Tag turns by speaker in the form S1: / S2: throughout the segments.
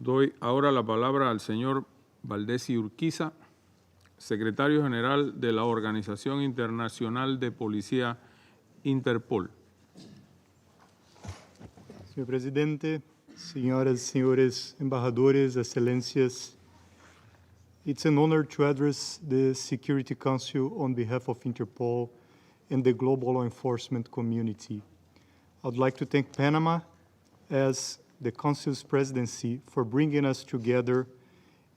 S1: Doy ahora la palabra al señor Valdecy Urquiza, secretario general de la Organización Internacional de Policía Interpol.
S2: Senhor Presidente, senhoras e senhores embaixadores, excelências, it's an honor to address the Security Council on behalf of Interpol and the global law enforcement community. I'd like to thank Panama as the Council's presidency for bringing us together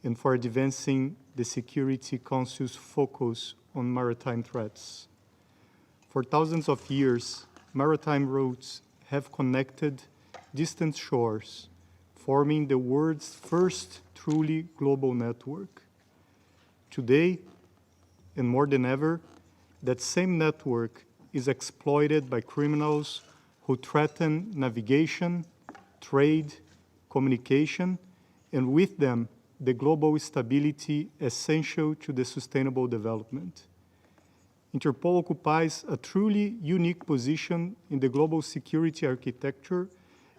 S2: and for advancing the Security Council's focus on maritime threats. For thousands of years, maritime routes have connected distant shores, forming the world's first truly global network. Today, and more than ever, that same network is exploited by criminals who threaten navigation, trade, communication, and with them, the global stability essential to the sustainable development. Interpol occupies a truly unique position in the global security architecture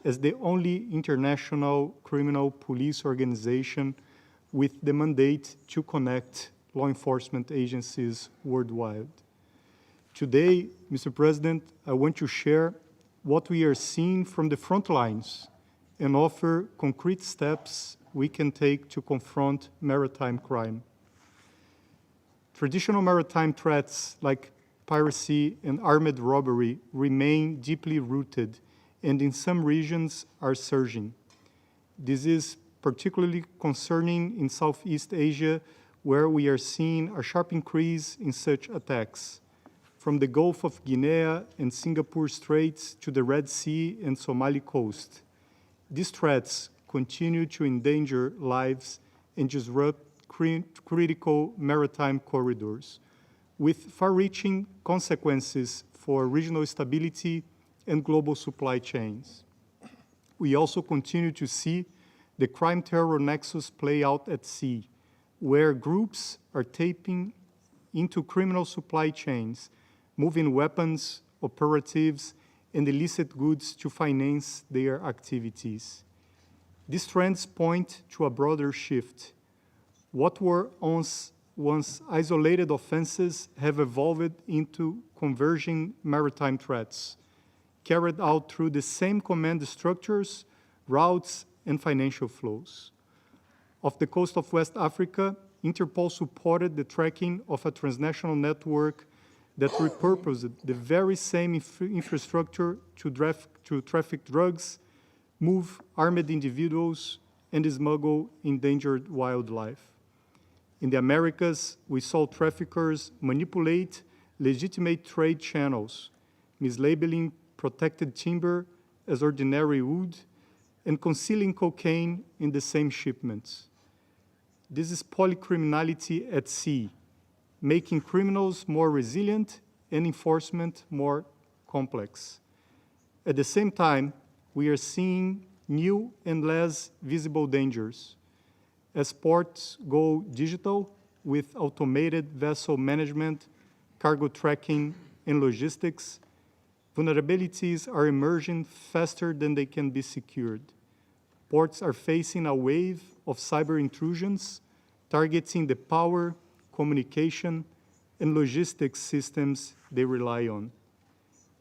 S2: as the only international criminal police organization with the mandate to connect law enforcement agencies worldwide. Today, Mr. President, I want to share what we are seeing from the front lines and offer concrete steps we can take to confront maritime crime. Traditional maritime threats like piracy and armed robbery remain deeply rooted and in some regions are surging. This is particularly concerning in Southeast Asia, where we are seeing a sharp increase in such attacks, from the Gulf of Guinea and Singapore Straits to the Red Sea and Somali coast. These threats continue to endanger lives and disrupt critical maritime corridors, with far-reaching consequences for regional stability and global supply chains. We also continue to see the crime-terror nexus play out at sea, where groups are tapping into criminal supply chains, moving weapons, operatives, and illicit goods to finance their activities. These trends point to a broader shift. What were once isolated offenses have evolved into converging maritime threats, carried out through the same command structures, routes, and financial flows. Off the coast of West Africa, Interpol supported the tracking of a transnational network that repurposed the very same infrastructure to traffic drugs, move armed individuals, and smuggle endangered wildlife. In the Americas, we saw traffickers manipulate legitimate trade channels, mislabeling protected timber as ordinary wood, and concealing cocaine in the same shipments. This is polycriminality at sea, making criminals more resilient and enforcement more complex. At the same time, we are seeing new and less visible dangers. As ports go digital with automated vessel management, cargo tracking, and logistics, vulnerabilities are emerging faster than they can be secured. Ports are facing a wave of cyber intrusions targeting the power, communication, and logistics systems they rely on.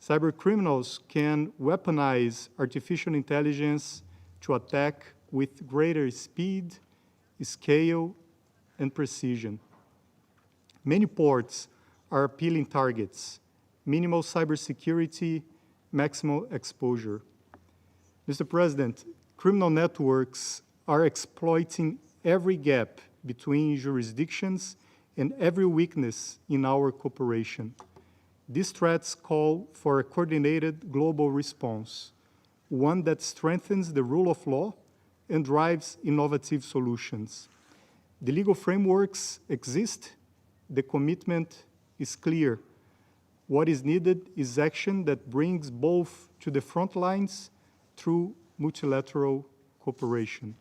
S2: Cyber criminals can weaponize artificial intelligence to attack with greater speed, scale, and precision. Many ports are appealing targets: minimal cybersecurity, maximal exposure. Mr. President, criminal networks are exploiting every gap between jurisdictions and every weakness in our cooperation. These threats call for a coordinated global response, one that strengthens the rule of law and drives innovative solutions. The legal frameworks exist. The commitment is clear. What is needed is action that brings both to the front lines through multilateral cooperation.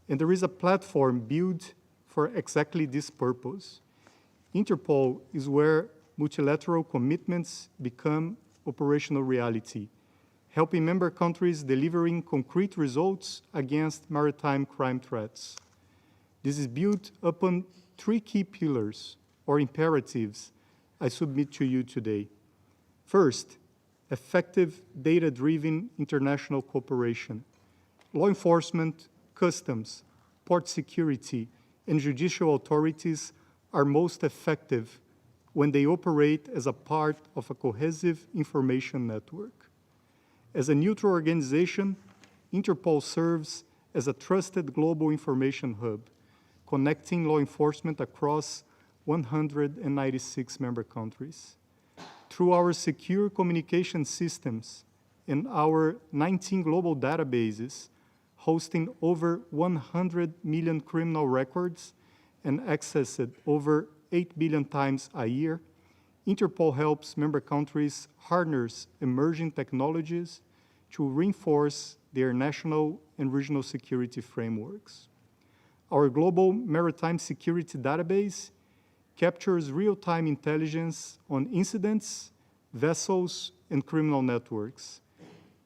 S2: And there is a platform built for exactly this purpose. Interpol is where multilateral commitments become operational reality, helping member countries delivering concrete results against maritime crime threats. This is built upon three key pillars or imperatives I submit to you today. First, effective data-driven international cooperation. Law enforcement, customs, port security, and judicial authorities are most effective when they operate as a part of a cohesive information network. As a neutral organization, Interpol serves as a trusted global information hub, connecting law enforcement across 196 member countries. Through our secure communication systems and our 19 global databases, hosting over 100 million criminal records and accessed over 8 billion times a year, Interpol helps member countries harness emerging technologies to reinforce their national and regional security frameworks. Our global maritime security database captures real-time intelligence on incidents, vessels, and criminal networks,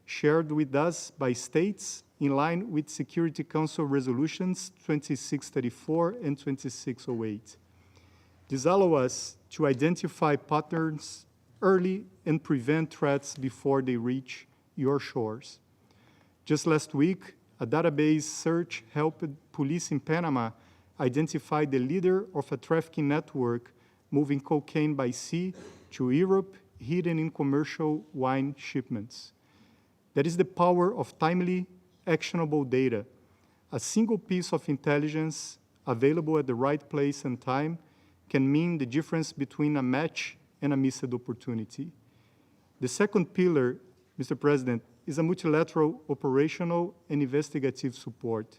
S2: shared with us by states in line with Security Council Resolutions 2634 and 2608. This allows us to identify patterns early and prevent threats before they reach your shores. Just last week, a database search helped police in Panama identify the leader of a trafficking network moving cocaine by sea to Europe, hidden in commercial wine shipments. That is the power of timely, actionable data. A single piece of intelligence available at the right place and time can mean the difference between a match and a missed opportunity. The second pillar, Mr. President, is a multilateral operational and investigative support.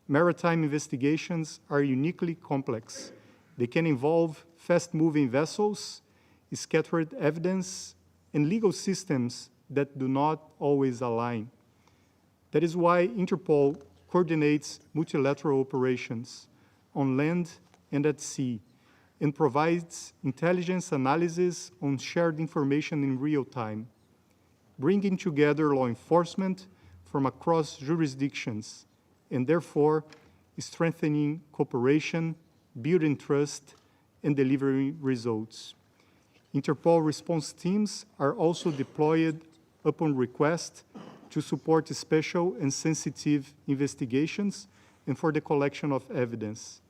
S2: Maritime investigations are uniquely complex. They can involve fast-moving vessels, scattered evidence, and legal systems that do not always align. That is why Interpol coordinates multilateral operations on land and at sea and provides intelligence analysis on shared information in real time, bringing together law enforcement from across jurisdictions and therefore strengthening cooperation, building trust, and delivering results. Interpol response teams are also deployed upon request to support special and sensitive investigations and for the collection of evidence.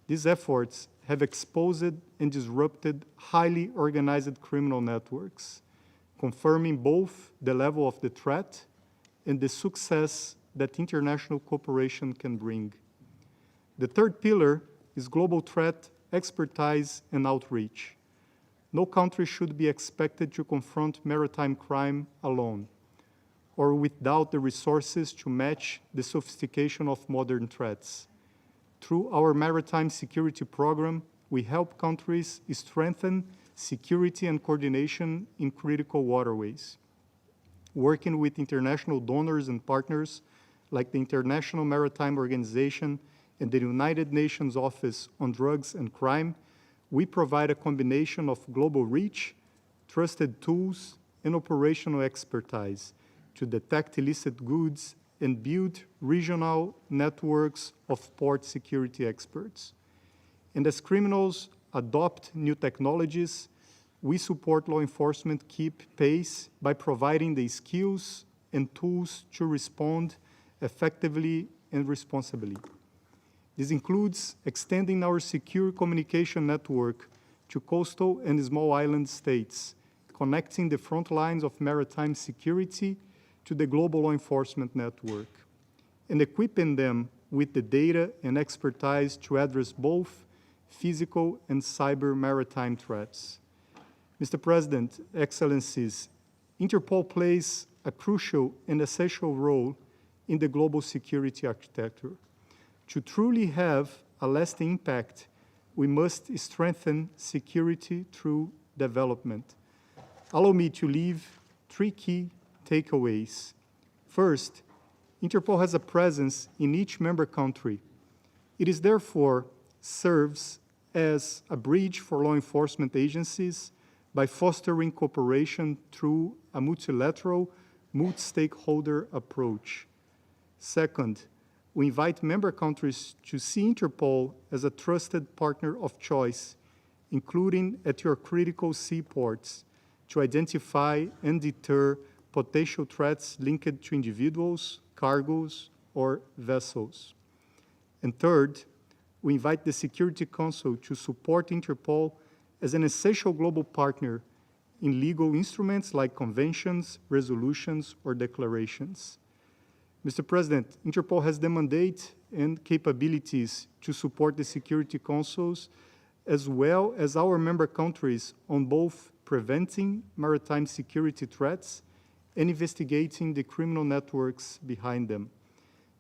S2: These efforts have exposed and disrupted highly organized criminal networks, confirming both the level of the threat and the success that international cooperation can bring. The third pillar is global threat expertise and outreach. No country should be expected to confront maritime crime alone or without the resources to match the sophistication of modern threats. Through our maritime security program, we help countries strengthen security and coordination in critical waterways, working with international donors and partners like the International Maritime Organization and the United Nations Office on Drugs and Crime. We provide a combination of global reach, trusted tools, and operational expertise to detect illicit goods and build regional networks of port security experts. And as criminals adopt new technologies, we support law enforcement keep pace by providing the skills and tools to respond effectively and responsibly. This includes extending our secure communication network to coastal and small island states, connecting the front lines of maritime security to the global law enforcement network, and equipping them with the data and expertise to address both physical and cyber maritime threats. Mr. President, Excellencies, Interpol plays a crucial and essential role in the global security architecture. To truly have a lasting impact, we must strengthen security through development. Allow me to leave three key takeaways. First, Interpol has a presence in each member country. It is therefore serves as a bridge for law enforcement agencies by fostering cooperation through a multilateral, multi-stakeholder approach. Second, we invite member countries to see Interpol as a trusted partner of choice, including at your critical seaports, to identify and deter potential threats linked to individuals, cargoes, or vessels. And third, we invite the Security Council to support Interpol as an essential global partner in legal instruments like conventions, resolutions, or declarations. Mr. President, Interpol has the mandate and capabilities to support the Security Councils as well as our member countries on both preventing maritime security threats and investigating the criminal networks behind them.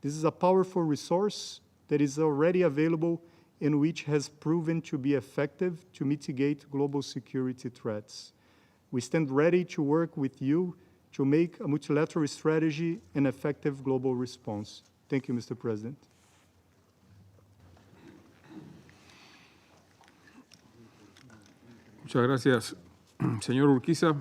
S2: This is a powerful resource that is already available and which has proven to be effective to mitigate global security threats. We stand ready to work with you to make a multilateral strategy an effective global response. Thank you, Mr. President.
S1: Muchas gracias, señor Urquiza.